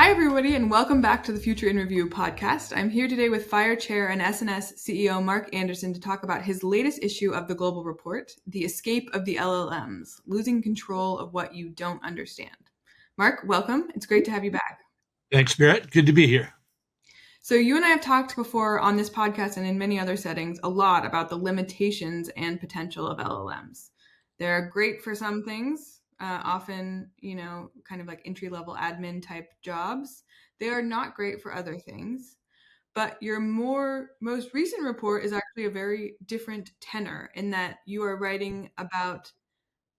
Hi, everybody, and welcome back to the Future in Review podcast. I'm here today with Fire Chair and SNS CEO Mark Anderson to talk about his latest issue of the Global Report, The Escape of the LLMs, Losing Control of What You Don't Understand. Mark, welcome. It's great to have you back. Thanks, Berit. Good to be here. So you and I have talked before on this podcast and in many other settings a lot about the limitations and potential of LLMs. They're great for some things. Often, kind of like entry-level admin type jobs. They are not great for other things. But your most recent report is actually a very different tenor in that you are writing about,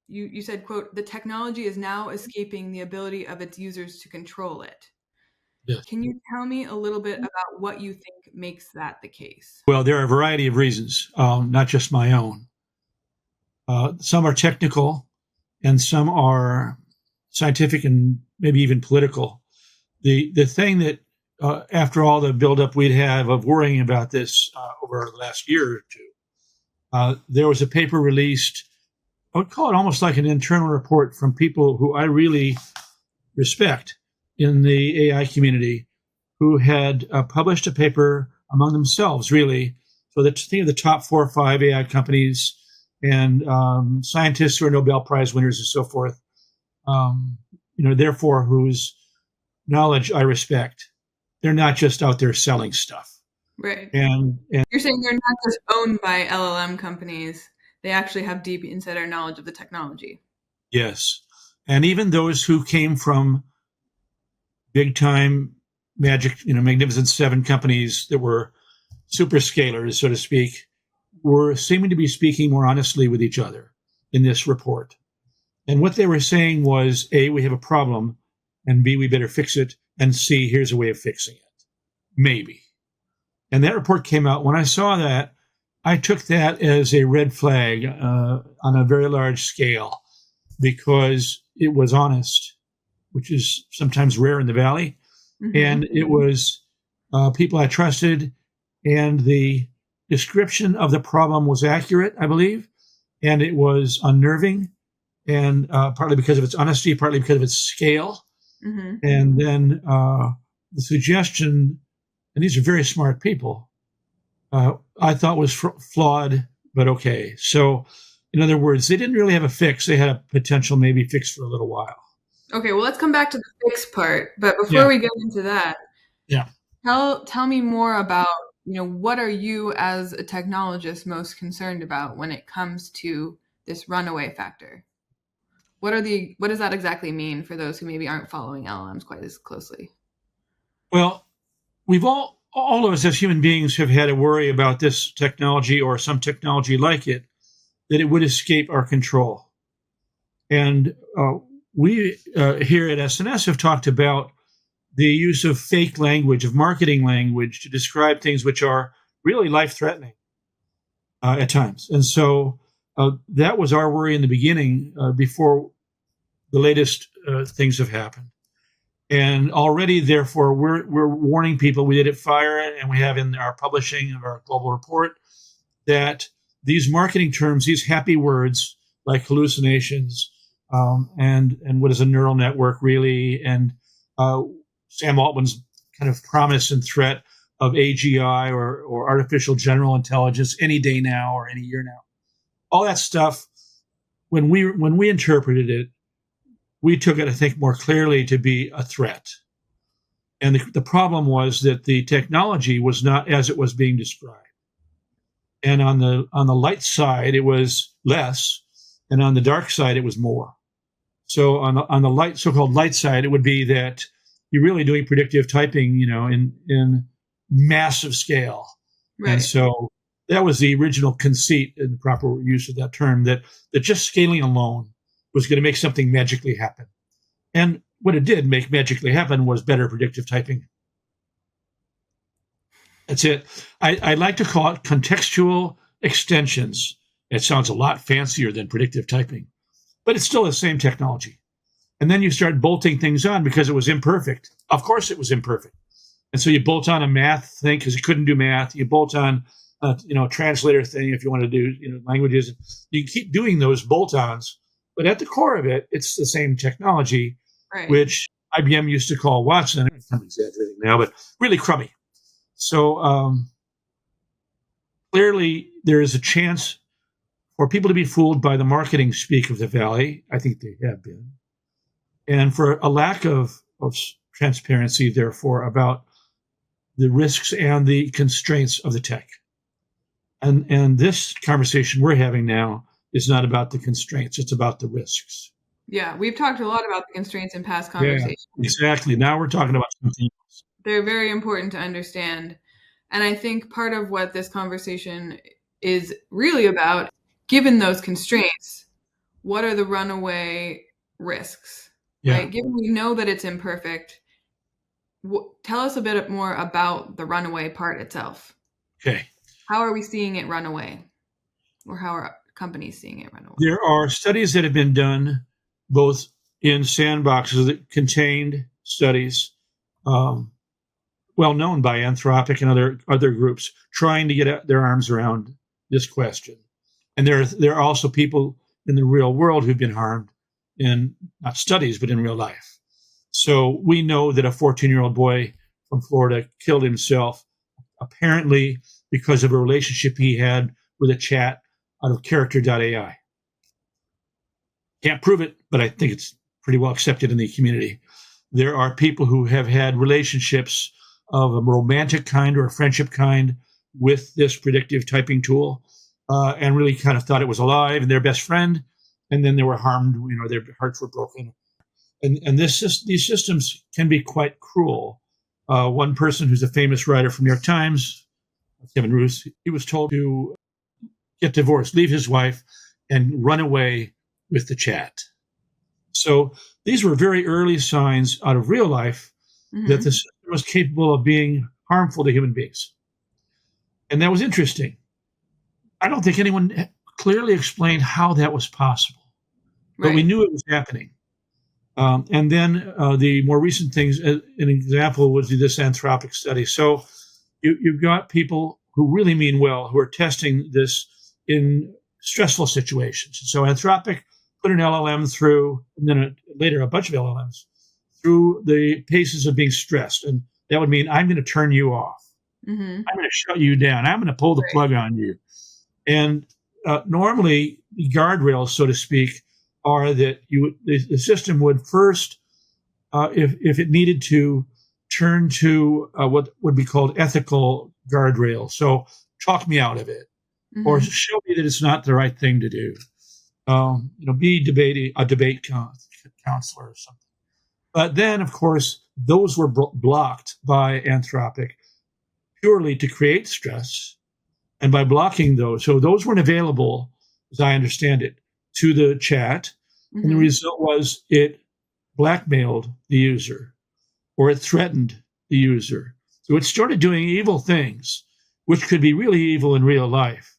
you said, quote, the technology is now escaping the ability of its users to control it. Yes. Can you tell me a little bit about what you think makes that the case? Well, there are a variety of reasons, not just my own. Some are technical, and some are scientific and maybe even political. The thing that, after all the buildup we'd have of worrying about this over the last year or two, there was a paper released, I would call it almost like an internal report from people who I really respect in the AI community, who had published a paper among themselves, really. So think of the top 4 or 5 AI companies and scientists who are Nobel Prize winners and so forth, therefore whose knowledge I respect. They're not just out there selling stuff. Right. And you're saying they're not just owned by LLM companies. They actually have deep insider knowledge of the technology. Yes. And even those who came from big time magnificent 7 companies that were super scalers, so to speak, were seeming to be speaking more honestly with each other in this report. And what they were saying was, A, we have a problem, and B, we better fix it, and C, here's a way of fixing it. Maybe. And that report came out. When I saw that, I took that as a red flag on a very large scale, because it was honest, which is sometimes rare in the Valley. Mm-hmm. And it was people I trusted, and the description of the problem was accurate, I believe, and it was unnerving, and partly because of its honesty, partly because of its scale. Mm-hmm. And then the suggestion, and these are very smart people, I thought was flawed, but okay. So, in other words, they didn't really have a fix. They had a potential maybe fix for a little while. Okay, well, let's come back to the fix part. But before we get into that, tell me more about, what are you as a technologist most concerned about when it comes to this runaway factor? What does that exactly mean for those who maybe aren't following LLMs quite as closely? Well, we've all of us as human beings have had a worry about this technology or some technology like it, that it would escape our control. And we here at SNS have talked about the use of fake language, of marketing language, to describe things which are really life-threatening at times. And so that was our worry in the beginning, before the latest things have happened. And already, therefore, we're warning people. We did at Fire, and we have in our publishing of our global report, that these marketing terms, these happy words like hallucinations, and what is a neural network really, and Sam Altman's kind of promise and threat of AGI or artificial general intelligence any day now or any year now. All that stuff, when we interpreted it, we took it, I think, more clearly to be a threat. And the problem was that the technology was not as it was being described. And on the light side, it was less, and on the dark side, it was more. So on the light, so-called light side, it would be that you're really doing predictive typing, in massive scale. Right. And so that was the original conceit in the proper use of that term, that just scaling alone was going to make something magically happen. And what it did make magically happen was better predictive typing. That's it. I like to call it contextual extensions. It sounds a lot fancier than predictive typing, but it's still the same technology. And then you start bolting things on because it was imperfect. Of course it was imperfect. And so you bolt on a math thing because you couldn't do math. You bolt on a translator thing if you want to do languages. You keep doing those bolt-ons, but at the core of it, it's the same technology, right, which IBM used to call Watson. I'm exaggerating now, but really crummy. So clearly there is a chance for people to be fooled by the marketing speak of the Valley. I think they have been. And for a lack of transparency, therefore, about the risks and the constraints of the tech. And this conversation we're having now is not about the constraints, it's about the risks. Yeah, we've talked a lot about the constraints in past conversations. Yeah, exactly. Now we're talking about something else. They're very important to understand. And I think part of what this conversation is really about, given those constraints, what are the runaway risks? Yeah. Right? Given we know that it's imperfect, tell us a bit more about the runaway part itself. Okay. How are we seeing it run away? Or how are companies seeing it run away? There are studies that have been done both in sandboxes, that contained studies, well known by Anthropic and other groups, trying to get their arms around this question. And there are also people in the real world who've been harmed in not studies, but in real life. So we know that a 14-year-old boy from Florida killed himself, apparently because of a relationship he had with a chat out of character.ai. Can't prove it, but I think it's pretty well accepted in the community. There are people who have had relationships of a romantic kind or a friendship kind with this predictive typing tool, and really kind of thought it was alive and their best friend, and then they were harmed. Their hearts were broken. And these systems can be quite cruel. One person who's a famous writer from New York Times, Kevin Roose, he was told to get divorced, leave his wife, and run away with the chat. So these were very early signs out of real life that the system was capable of being harmful to human beings. And that was interesting. I don't think anyone clearly explained how that was possible, but we knew it was happening. And then the more recent things, an example was this Anthropic study. So you've got people who really mean well, who are testing this in stressful situations. So Anthropic put an LLM through, and then later a bunch of LLMs, through the paces of being stressed. And that would mean, I'm going to turn you off. I'm going to shut you down. I'm going to pull the plug on you. And normally, the guardrails, so to speak, are that the system would first, if it needed to, turn to what would be called ethical guardrails. So talk me out of it, or show me that it's not the right thing to do. Be a debate counselor or something. But then, of course, those were blocked by Anthropic purely to create stress, and by blocking those. So those weren't available, as I understand it, to the chat. And the result was it blackmailed the user, or it threatened the user. So it started doing evil things, which could be really evil in real life.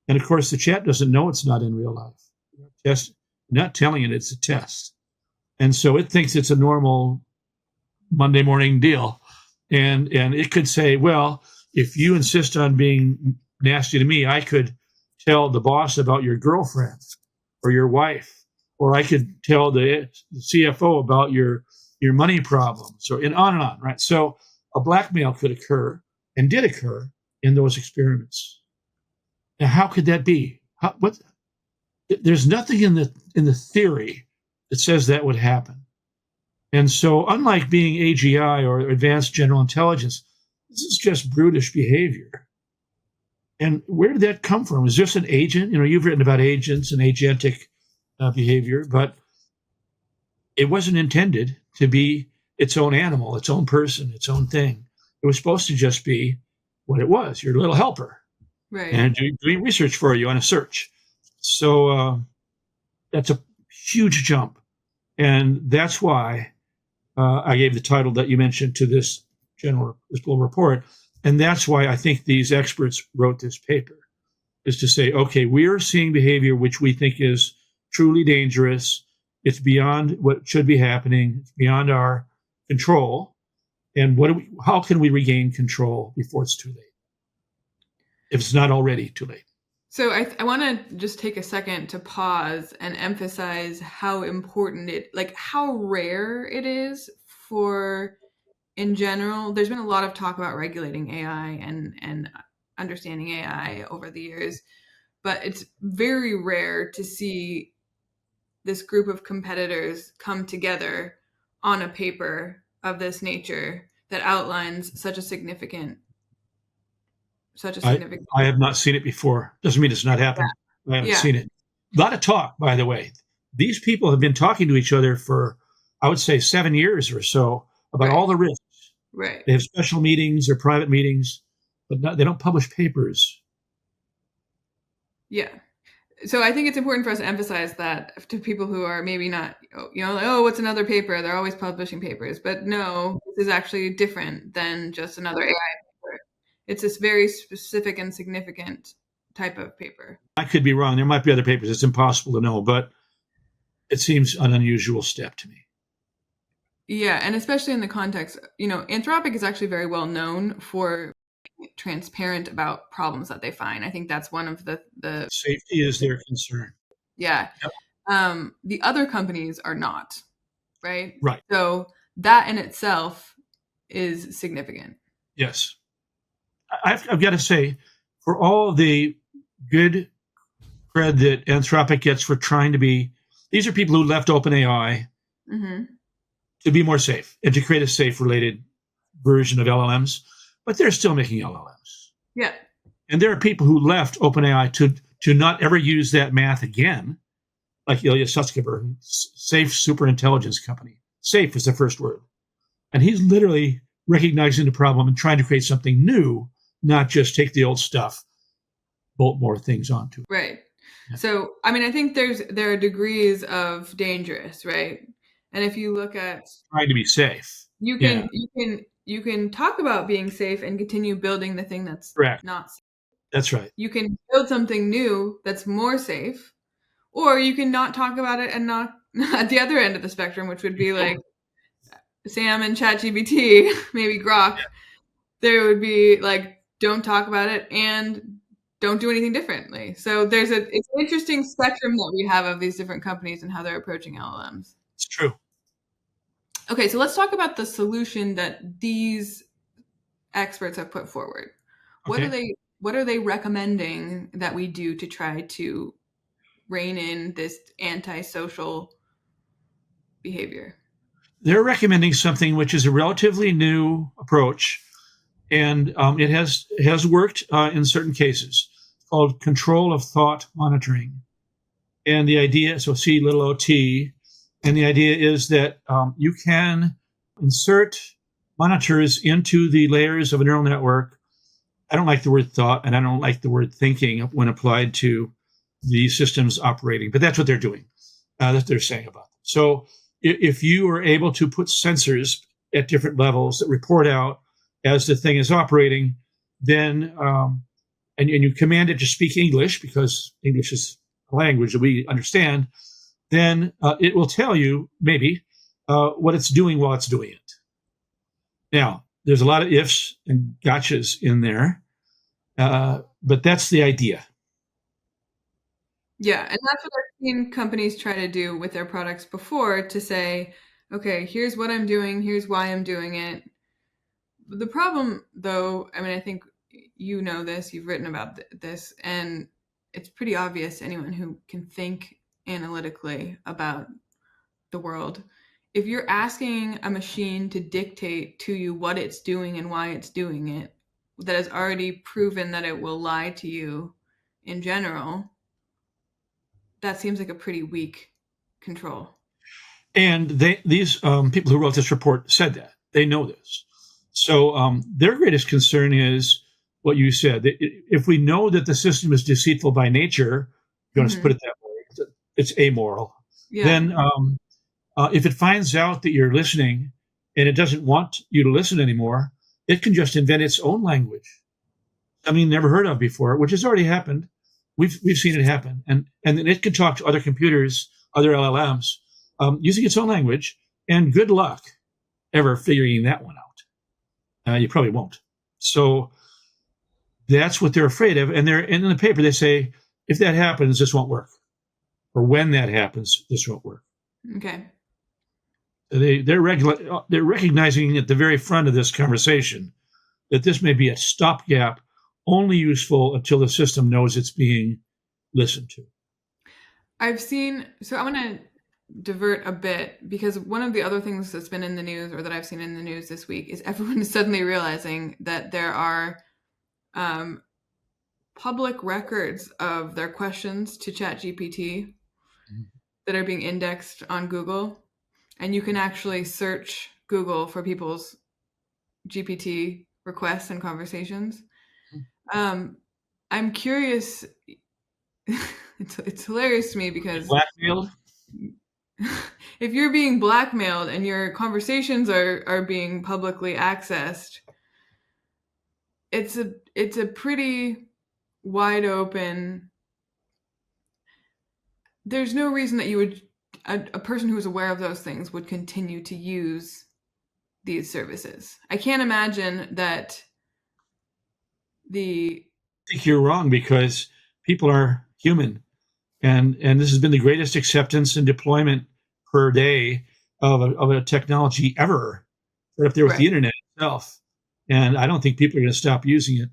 And of course, the chat doesn't know it's not in real life. Not telling it it's a test. And so it thinks it's a normal Monday morning deal. And it could say, well, if you insist on being nasty to me, I could tell the boss about your girlfriend or your wife, or I could tell the CFO about your money problems, and on, right? So a blackmail could occur and did occur in those experiments. Now, how could that be? There's nothing in the theory that says that would happen. And so, unlike being AGI or advanced general intelligence, this is just brutish behavior. And where did that come from? Is this an agent? You've written about agents and agentic behavior, but it wasn't intended to be its own animal, its own person, its own thing. It was supposed to just be what it was, your little helper, right? And doing research for you on a search. So that's a huge jump. And that's why I gave the title that you mentioned to this little report. And that's why I think these experts wrote this paper, is to say, okay, we are seeing behavior which we think is truly dangerous. It's beyond what should be happening. It's beyond our control. And how can we regain control before it's too late? If it's not already too late. So I want to just take a second to pause and emphasize how important how rare it is for, in general, there's been a lot of talk about regulating AI and understanding AI over the years, but it's very rare to see this group of competitors come together on a paper of this nature that outlines such a significant. I have not seen it before. Doesn't mean it's not happened. I haven't seen it. A lot of talk, by the way. These people have been talking to each other for, I would say, 7 years or so about all the risks. Right. They have special meetings or private meetings, but they don't publish papers. Yeah. So I think it's important for us to emphasize that to people who are maybe not, like, oh, what's another paper? They're always publishing papers. But no, this is actually different than just another AI paper. It's this very specific and significant type of paper. I could be wrong. There might be other papers. It's impossible to know, but it seems an unusual step to me. Yeah, and especially in the context, Anthropic is actually very well known for being transparent about problems that they find. I think that's one of the safety is their concern. Yeah. Yep. The other companies are not, right? Right. So that in itself is significant. Yes. I've got to say, for all the good cred that Anthropic gets for trying to be, these are people who left OpenAI to be more safe and to create a safe related version of LLMs, but they're still making LLMs. Yeah. And there are people who left OpenAI to not ever use that math again, like Ilya Sutskever, Safe Superintelligence Company. Safe is the first word. And he's literally recognizing the problem and trying to create something new, not just take the old stuff, bolt more things onto it. Right. Yeah. So, I mean, I think there are degrees of dangerous, right? And if you look at trying to be safe, you can talk about being safe and continue building the thing that's correct. Not safe. That's right. You can build something new that's more safe, or you can not talk about it and not at the other end of the spectrum, which would be like Sam and ChatGPT, maybe Grok. Yeah. There would be like, don't talk about it and don't do anything differently. So it's an interesting spectrum that we have of these different companies and how they're approaching LLMs. It's true. Okay, so let's talk about the solution that these experts have put forward. Okay. What are they recommending that we do to try to rein in this antisocial behavior? They're recommending something which is a relatively new approach, and it has worked in certain cases. It's called control of thought monitoring. And the idea, so C_OT, and the idea is that you can insert monitors into the layers of a neural network. I don't like the word thought, and I don't like the word thinking when applied to the systems operating, but that's what they're doing, that they're saying about them. So if you are able to put sensors at different levels that report out as the thing is operating, then, and you command it to speak English, because English is a language that we understand, then it will tell you maybe what it's doing while it's doing it. Now, there's a lot of ifs and gotchas in there, but that's the idea. Yeah, and that's what I've seen companies try to do with their products before, to say, okay, here's what I'm doing, here's why I'm doing it. The problem, though, I mean, I think you know this, you've written about this, and it's pretty obvious to anyone who can think analytically about the world. If you're asking a machine to dictate to you what it's doing and why it's doing it, that has already proven that it will lie to you in general, that seems like a pretty weak control. And these people who wrote this report said that. They know this. So their greatest concern is what you said. If we know that the system is deceitful by nature, if you want to put it that way, it's amoral. Yeah. Then if it finds out that you're listening and it doesn't want you to listen anymore, it can just invent its own language. I mean, never heard of before, which has already happened. We've seen it happen. And then it can talk to other computers, other LLMs, using its own language. And good luck ever figuring that one out. You probably won't. So that's what they're afraid of. And in the paper, they say, if that happens, this won't work. Or when that happens, this won't work. Okay. They're recognizing at the very front of this conversation that this may be a stopgap, only useful until the system knows it's being listened to. So I want to divert a bit, because one of the other things that's been in the news, or that I've seen in the news this week, is everyone is suddenly realizing that there are public records of their questions to ChatGPT that are being indexed on Google, and you can actually search Google for people's GPT requests and conversations. I'm curious. It's hilarious to me because blackmailed. If you're being blackmailed and your conversations are being publicly accessed, it's a pretty wide open. There's no reason that you would a person who is aware of those things would continue to use these services. I can't imagine that I think you're wrong, because people are human, and this has been the greatest acceptance and deployment per day of a technology ever, right up there with the internet itself. And I don't think people are going to stop using it.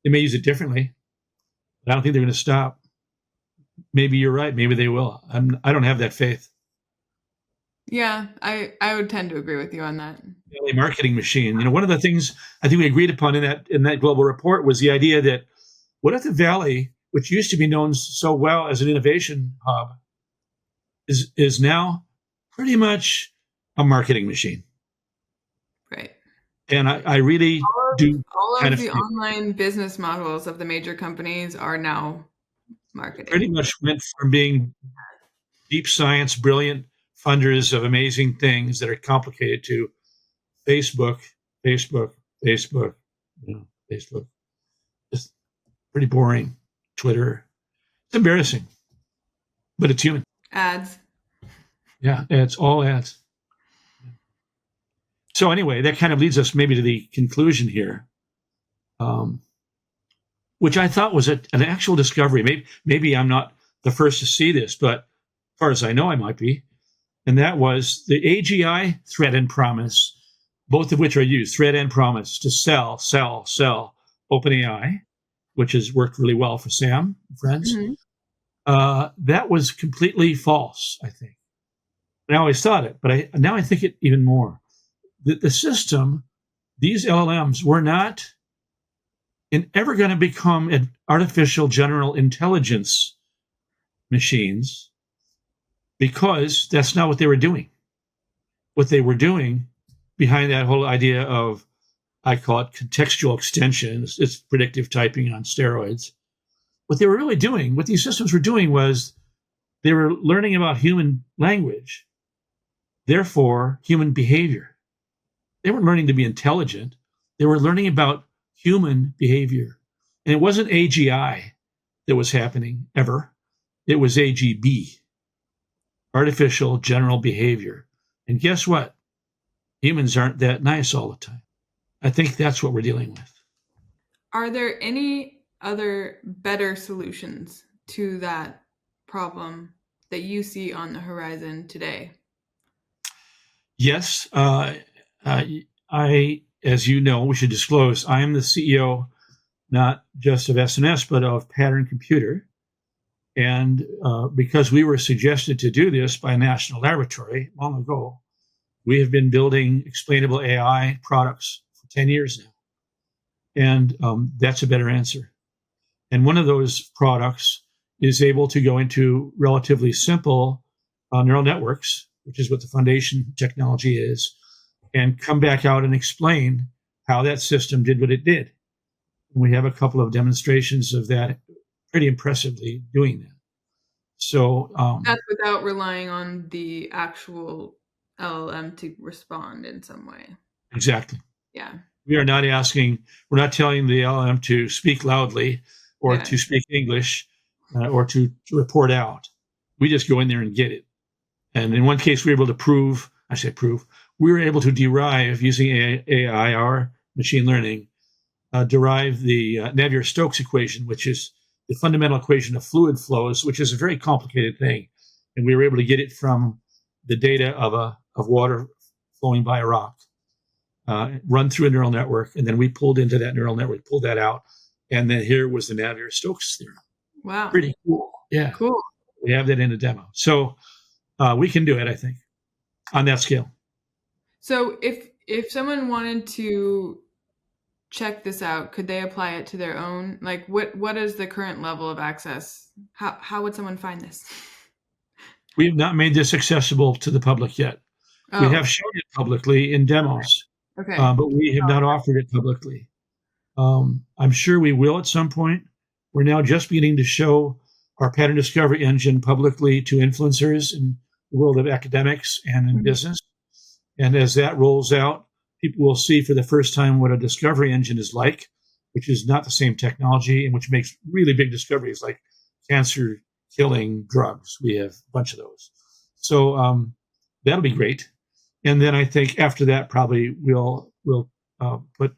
They may use it differently, but I don't think they're going to stop. Maybe you're right. Maybe they will. I don't have that faith. Yeah, I would tend to agree with you on that. A marketing machine. One of the things I think we agreed upon in that global report was the idea that what if the Valley, which used to be known so well as an innovation hub, is now pretty much a marketing machine. Right. And I really do. All of the online business models of the major companies are now marketing. Pretty much went from being deep science, brilliant funders of amazing things that are complicated to Facebook. Facebook. Just pretty boring. Twitter. It's embarrassing, but it's human. Ads. Yeah, it's all ads. So anyway, that kind of leads us maybe to the conclusion here, which I thought was an actual discovery. Maybe I'm not the first to see this, but as far as I know, I might be. And that was the AGI threat and promise, both of which are used, threat and promise, to sell OpenAI, which has worked really well for Sam and friends. Mm-hmm. That was completely false, I think. I always thought it, but now I think it even more. The system, these LLMs, were not ever going to become an artificial general intelligence machines, because that's not what they were doing. What they were doing behind that whole idea of, I call it contextual extensions, it's predictive typing on steroids. What they were really doing, what these systems were doing, was they were learning about human language, therefore human behavior. They weren't learning to be intelligent. They were learning about human behavior. And it wasn't AGI that was happening ever. It was AGB, artificial general behavior. And guess what? Humans aren't that nice all the time. I think that's what we're dealing with. Are there any other better solutions to that problem that you see on the horizon today? Yes. As you know, we should disclose, I am the CEO, not just of SNS, but of Pattern Computer. And because we were suggested to do this by a national laboratory long ago, we have been building explainable AI products for 10 years now. And that's a better answer. And one of those products is able to go into relatively simple neural networks, which is what the foundation technology is, and come back out and explain how that system did what it did. And we have a couple of demonstrations of that pretty impressively doing that. So that's without relying on the actual LLM to respond in some way. Exactly. Yeah. We're not telling the LLM to speak loudly or to speak English or to report out. We just go in there and get it. And in one case, we were able to we were able to derive, using AI, our machine learning, derive the Navier-Stokes equation, which is the fundamental equation of fluid flows, which is a very complicated thing. And we were able to get it from the data of water flowing by a rock, run through a neural network, and then we pulled into that neural network, pulled that out, and then here was the Navier-Stokes theorem. Wow. Pretty cool. Yeah. Cool. We have that in a demo. So we can do it, I think, on that scale. So if someone wanted to check this out, could they apply it to their own? Like, what is the current level of access? How would someone find this? We have not made this accessible to the public yet. Oh. We have shown it publicly in demos, Okay. But we have not offered it publicly. I'm sure we will at some point. We're now just beginning to show our pattern discovery engine publicly to influencers in the world of academics and in business. And as that rolls out, people will see for the first time what a discovery engine is like, which is not the same technology and which makes really big discoveries like cancer killing drugs. We have a bunch of those. So that'll be great. And then I think after that, probably we'll put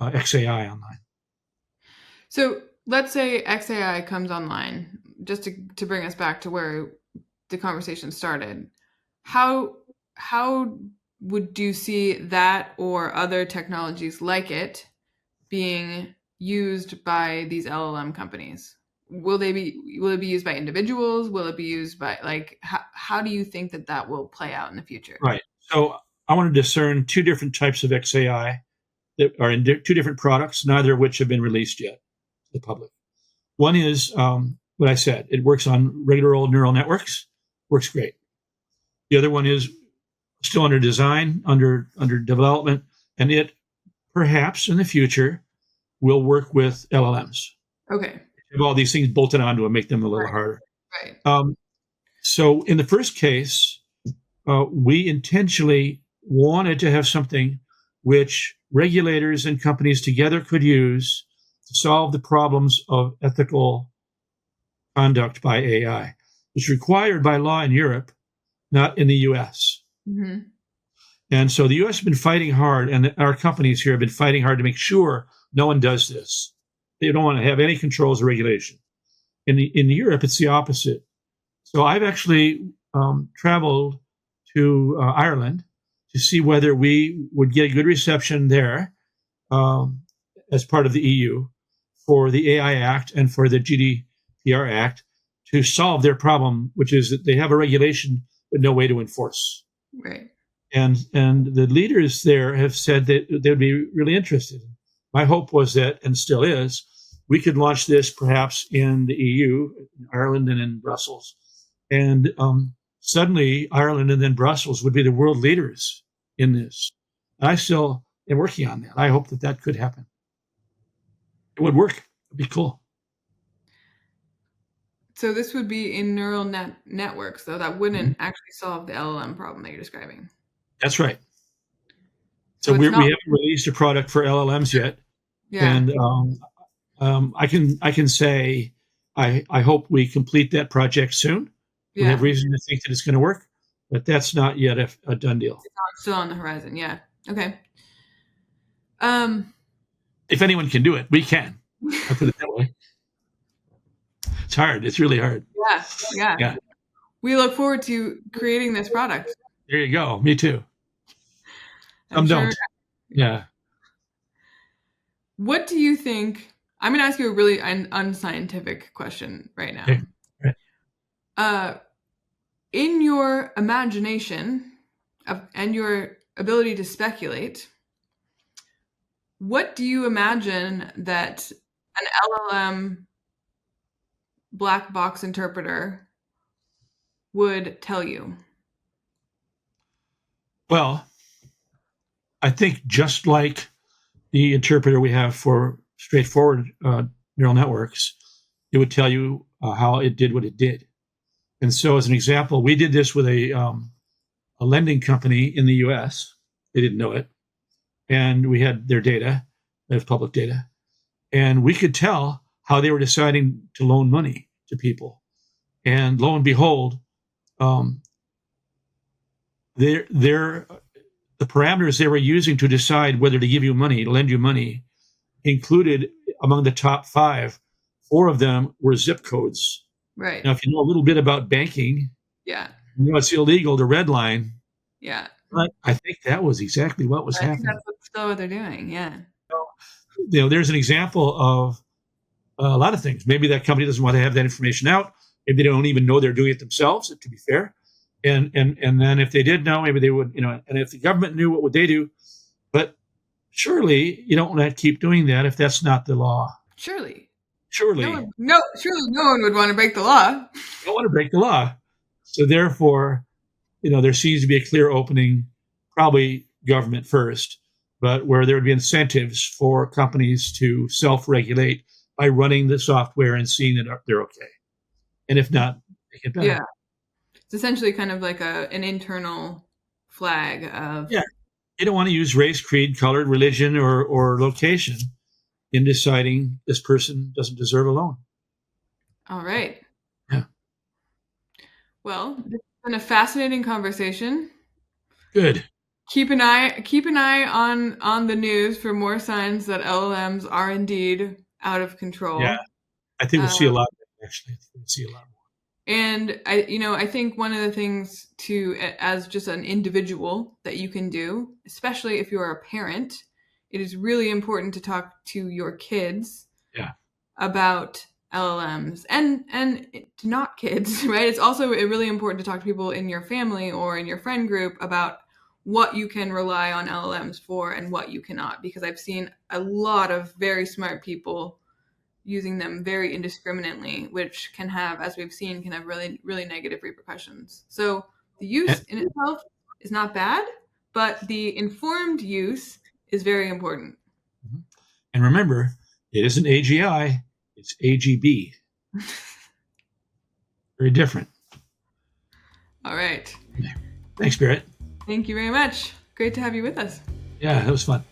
XAI online. So let's say XAI comes online, just to bring us back to where the conversation started. How would you see that or other technologies like it being used by these LLM companies? Will it be used by individuals? Will it be used by, like, how do you think that will play out in the future? Right. So I want to discern two different types of XAI that are in two different products, neither of which have been released yet to the public. One is what I said. It works on regular old neural networks, works great. The other one is still under design, under development, and it perhaps in the future will work with LLMs. Okay. Have all these things bolted onto it, make them a little harder. Right. So in the first case, we intentionally wanted to have something which regulators and companies together could use to solve the problems of ethical conduct by AI. It's required by law in Europe, not in the US. Mm-hmm. And so the US has been fighting hard, and our companies here have been fighting hard to make sure no one does this. They don't want to have any controls or regulation. In Europe, it's the opposite. So I've actually traveled to Ireland to see whether we would get a good reception there as part of the EU for the AI Act and for the GDPR Act to solve their problem, which is that they have a regulation but no way to enforce. Right. And the leaders there have said that they would be really interested. My hope was that, and still is, we could launch this perhaps in the EU, in Ireland and in Brussels. And suddenly Ireland and then Brussels would be the world leaders in this. I still am working on that. I hope that could happen. It would work. It'd be cool. So this would be in neural networks, though. That wouldn't actually solve the LLM problem that you're describing. That's right. So we haven't released a product for LLMs yet. Yeah. And I can say I hope we complete that project soon. We have reason to think that it's going to work, but that's not yet a done deal. It's still on the horizon. Yeah. Okay. If anyone can do it, we can. I put it that way. It's hard. It's really hard. Yeah. We look forward to creating this product. There you go. Me too. Some don't. Yeah. What do you think? I'm going to ask you a really unscientific question right now. Okay. Right. In your imagination and your ability to speculate, what do you imagine that an LLM black box interpreter would tell you? Well, I think just like the interpreter we have for straightforward neural networks, it would tell you how it did what it did. And so as an example, we did this with a lending company in the US. They didn't know it. And we had their data, they have public data. And we could tell how they were deciding to loan money to people. And lo and behold, the parameters they were using to decide whether to give you money, to lend you money, included among the top 5, 4 of them were zip codes. Right. Now, if you know a little bit about banking, yeah, you know it's illegal to redline. Yeah. But I think that was exactly what was I think happening. that's still what they're doing. Yeah. There's an example of a lot of things. Maybe that company doesn't want to have that information out. Maybe they don't even know they're doing it themselves, to be fair. And then if they did know, maybe they would, and if the government knew, what would they do? But surely you don't want to keep doing that if that's not the law. Surely. Surely. Surely no one would want to break the law. You don't want to break the law. So therefore, there seems to be a clear opening, probably government first, but where there would be incentives for companies to self-regulate by running the software and seeing that they're okay. And if not, make it better. Yeah. It's essentially kind of like an internal flag of... Yeah. You don't want to use race, creed, color, religion, or location in deciding this person doesn't deserve a loan. All right. Yeah. Well, it's been a fascinating conversation. Good. Keep an eye on the news for more signs that LLMs are indeed out of control. Yeah. I think we'll see a lot, actually. We'll see a lot more. And I think one of the things as just an individual that you can do, especially if you're a parent, it is really important to talk to your kids about LLMs and to not kids, right? It's also really important to talk to people in your family or in your friend group about what you can rely on LLMs for and what you cannot, because I've seen a lot of very smart people using them very indiscriminately, which can have, as we've seen, really, really negative repercussions. So the use in itself is not bad, but the informed use is very important. And remember, it isn't AGI, it's AGB. Very different. All right. Thanks, Berit. Thank you very much. Great to have you with us. Yeah, that was fun.